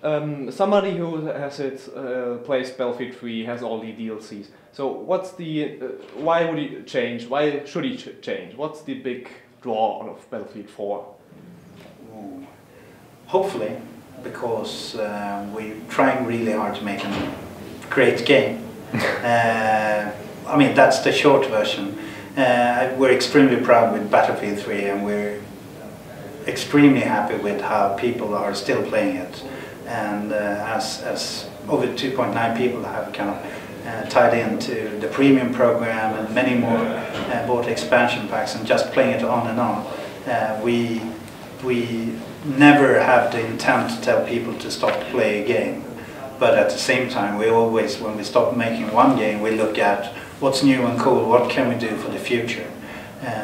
Somebody who plays Battlefield 3 has all the DLCs. So what's the why would he change? Why should he change? What's the big draw of Battlefield 4? Ooh. Hopefully, because we're trying really hard to make a great game. I mean, that's the short version. We're extremely proud with Battlefield 3, and we're extremely happy with how people are still playing it. And as over 2.9 people have kind of tied into the premium program, and many more bought expansion packs and just playing it on and on, we never have the intent to tell people to stop to play a game. But at the same time, we always, when we stop making one game, we look at what's new and cool, what can we do for the future.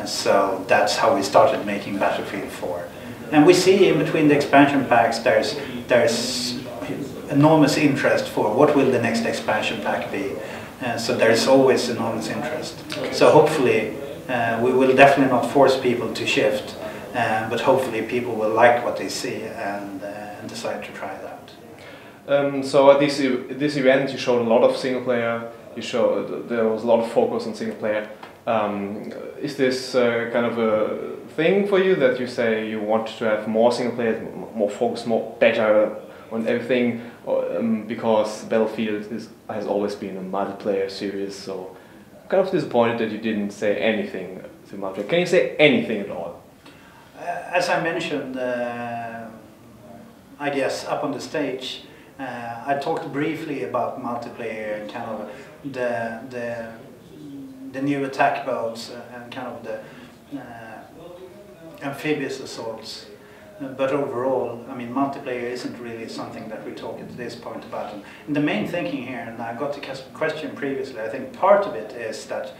So that's how we started making Battlefield 4. And we see in between the expansion packs there's enormous interest for what will the next expansion pack be. So there's always enormous interest. So hopefully we will definitely not force people to shift, but hopefully people will like what they see and decide to try that. So at this event you showed a lot of single player. You showed there was a lot of focus on single player. Is this kind of a thing for you that you say you want to have more single players, more focus, better on everything? Because Battlefield has always been a multiplayer series, so I'm kind of disappointed that you didn't say anything to multiplayer. Can you say anything at all? As I mentioned, I guess up on the stage, I talked briefly about multiplayer and kind of the new attack boats and kind of the amphibious assaults. But overall, I mean, multiplayer isn't really something that we talk at this point about. And the main thinking here, and I got the question previously, I think part of it is that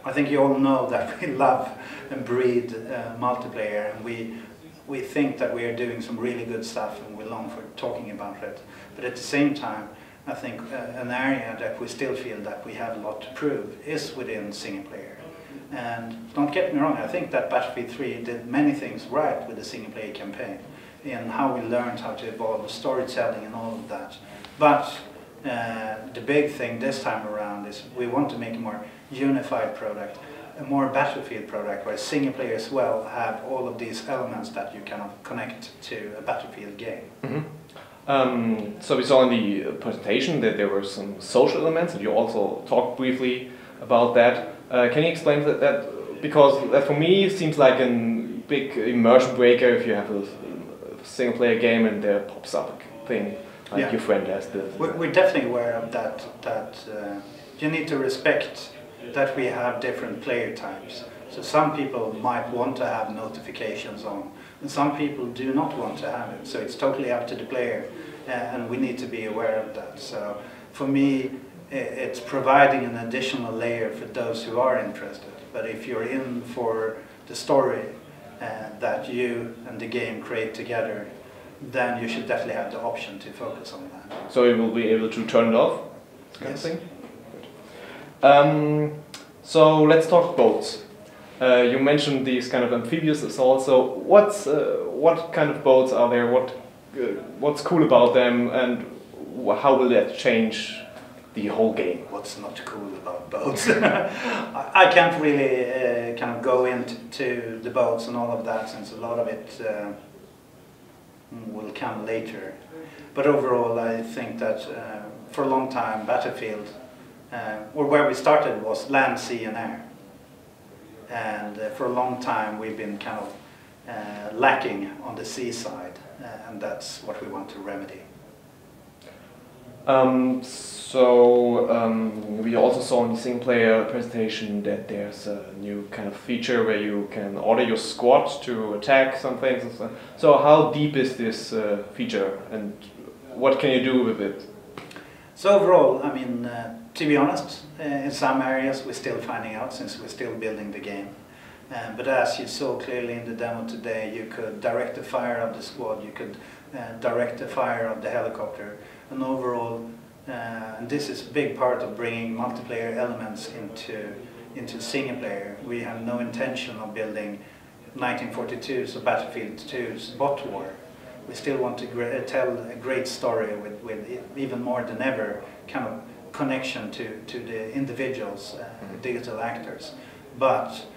I think you all know that we love and breed multiplayer, and we think that we are doing some really good stuff, and we long for talking about it. But at the same time, I think an area that we still feel that we have a lot to prove is within single player. And don't get me wrong, I think that Battlefield 3 did many things right with the single player campaign, in how we learned how to evolve storytelling and all of that. But the big thing this time around is we want to make a more unified product, a more Battlefield product, where single player as well have all of these elements that you kind of connect to a Battlefield game. Mm-hmm. So we saw in the presentation that there were some social elements, and you also talked briefly about that. Can you explain that? Because that for me seems like a big immersion breaker if you have a single player game and there pops up a thing like your friend has this. We're definitely aware of that, you need to respect that we have different player types. So some people might want to have notifications on, and some people do not want to have it. So it's totally up to the player, and we need to be aware of that. So for me, it's providing an additional layer for those who are interested. But if you're in for the story that you and the game create together, then you should definitely have the option to focus on that. So you will be able to turn it off? Kind of thing? So let's talk boats. You mentioned these kind of amphibious assaults. So what kind of boats are there? What's cool about them, and how will that change the whole game? What's not cool about boats? I can't really kind of go into the boats and all of that, since a lot of it will come later. But overall, I think that for a long time, Battlefield, or where we started, was land, sea and air. And for a long time we've been kind of lacking on the seaside, and that's what we want to remedy. We also saw in the single player presentation that there's a new kind of feature where you can order your squad to attack some things and stuff. So how deep is this feature, and what can you do with it? So overall, I mean, to be honest, in some areas we're still finding out, since we're still building the game. But as you saw clearly in the demo today, you could direct the fire of the squad, you could direct the fire of the helicopter, and overall, and this is a big part of bringing multiplayer elements into single player. We have no intention of building 1942's or Battlefield 2's bot war. We still want to tell a great story with even more than ever kind of connection to the individuals, digital actors. But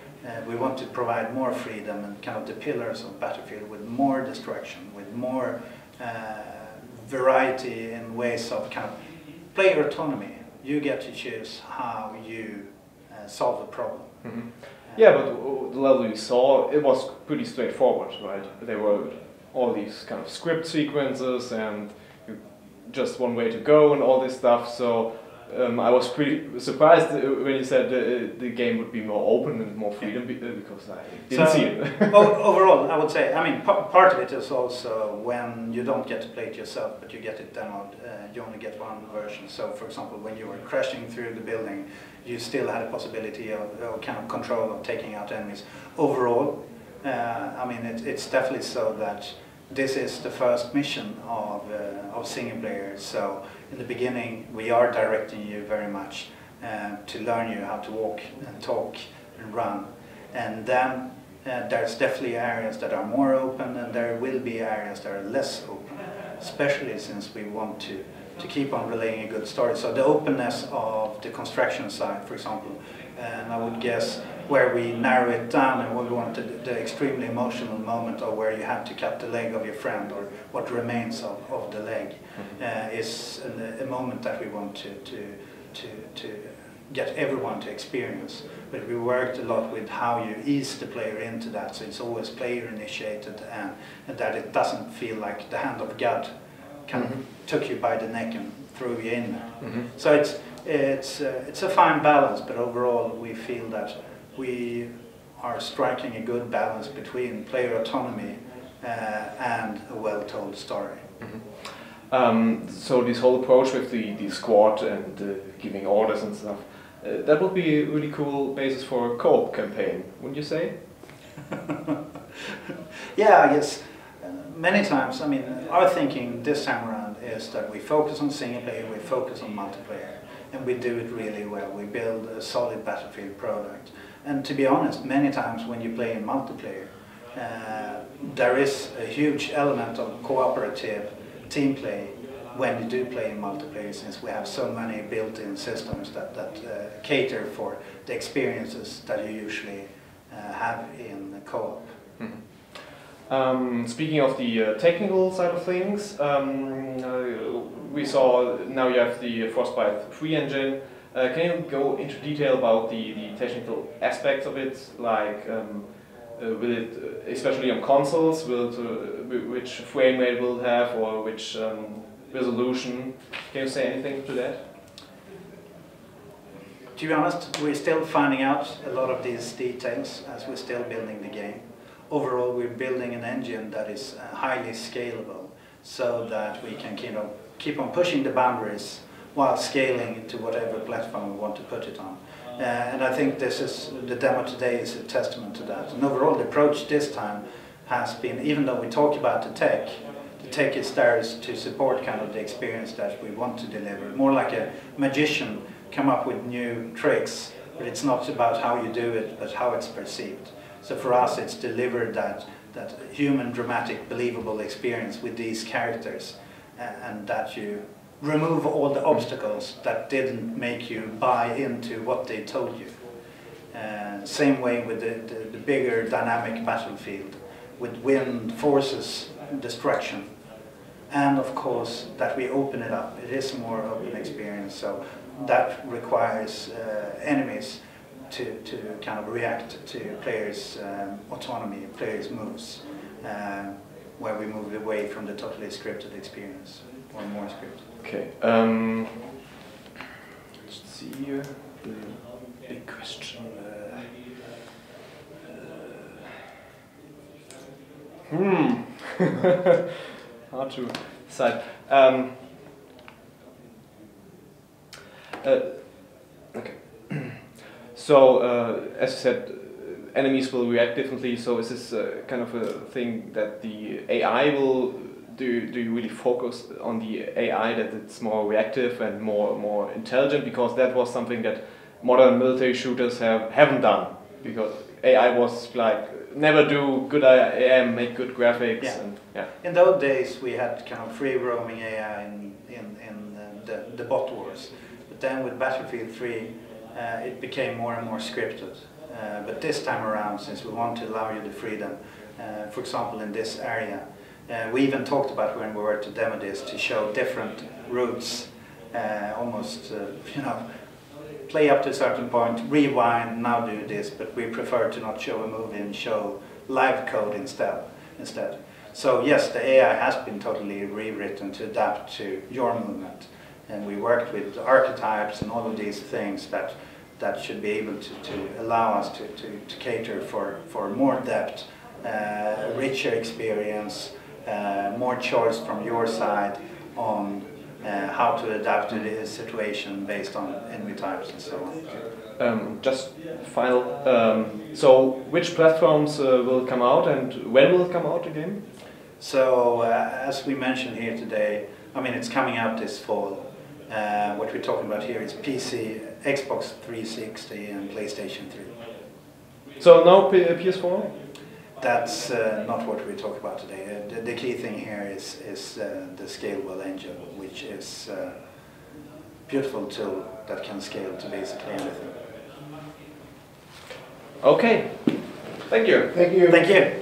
we want to provide more freedom and kind of the pillars of Battlefield with more destruction, with more variety in ways of kind of player autonomy. You get to choose how you solve the problem. Mm-hmm. Yeah, but the level you saw, it was pretty straightforward, right? There were all these kind of script sequences and just one way to go and all this stuff. So I was pretty surprised when you said the game would be more open and more freedom because I didn't see it. Overall, I would say, I mean, part of it is also when you don't get to play it yourself, but you get it demoed, you only get one version. So, for example, when you were crashing through the building, you still had a possibility of kind of control of taking out enemies. Overall, I mean, it's definitely so that this is the first mission of single player. So in the beginning, we are directing you very much to learn you how to walk and talk and run. And then there's definitely areas that are more open, and there will be areas that are less open, especially since we want to keep on relaying a good story. So the openness of the construction side, for example, and I would guess where we narrow it down and we want the extremely emotional moment of where you have to cut the leg of your friend or what remains of the leg is a moment that we want to get everyone to experience. But we worked a lot with how you ease the player into that, so it's always player initiated and that it doesn't feel like the hand of God kind of took you by the neck and threw you in there. So it's a fine balance, but overall we feel that we are striking a good balance between player autonomy and a well-told story. So this whole approach with the squad and giving orders and stuff, that would be a really cool basis for a co-op campaign, wouldn't you say? Yeah, I guess many times, I mean, our thinking this time around is that we focus on single player, we focus on multiplayer, and we do it really well. We build a solid Battlefield product. And to be honest, many times when you play in multiplayer, there is a huge element of cooperative team play when you do play in multiplayer, since we have so many built-in systems that cater for the experiences that you usually have in co-op. Speaking of the technical side of things, we saw now you have the Frostbite 3 engine. Can you go into detail about the technical aspects of it, like will it, especially on consoles, will it, which frame rate will it have, or which resolution? Can you say anything to that? To be honest, we're still finding out a lot of these details as we're still building the game. Overall, we're building an engine that is highly scalable, so that we can keep on pushing the boundaries while scaling to whatever platform we want to put it on. And I think the demo today is a testament to that. And overall, the approach this time has been, even though we talk about the tech is there to support kind of the experience that we want to deliver. More like a magician come up with new tricks, but it's not about how you do it, but how it's perceived. So for us, it's delivered that human, dramatic, believable experience with these characters, and that you remove all the obstacles that didn't make you buy into what they told you. Same way with the bigger dynamic battlefield, with wind, forces, destruction. And of course, that we open it up. It is a more open experience, so that requires enemies to kind of react to players' autonomy, players' moves, where we move away from the totally scripted experience, or more scripted. Okay, let's see here, the big question. Hard to decide. Okay. So, as you said, enemies will react differently. So, is this kind of a thing that the AI will do? Do you really focus on the AI, that it's more reactive and more intelligent? Because that was something that modern military shooters haven't done. Because AI was like never do good AI, make good graphics. Yeah. And, yeah. In those days, we had kind of free roaming AI in the bot wars. But then with Battlefield 3, it became more and more scripted. But this time around, since we want to allow you the freedom, for example, in this area, we even talked about when we were to demo this to show different routes, almost, you know, play up to a certain point, rewind, now do this, but we prefer to not show a movie and show live code instead. So yes, the AI has been totally rewritten to adapt to your movement, and we worked with archetypes and all of these things that should be able to allow us to cater for more depth, richer experience, more choice from your side on how to adapt to the situation based on enemy types and so on. Just final, so which platforms will come out and when will it come out again? So as we mentioned here today, I mean it's coming out this fall. What we're talking about here is PC, Xbox 360 and PlayStation 3. So no PS4? That's not what we talk about today. The key thing here is the scalable engine, which is a beautiful tool that can scale to basically anything. Okay. Thank you. Thank you.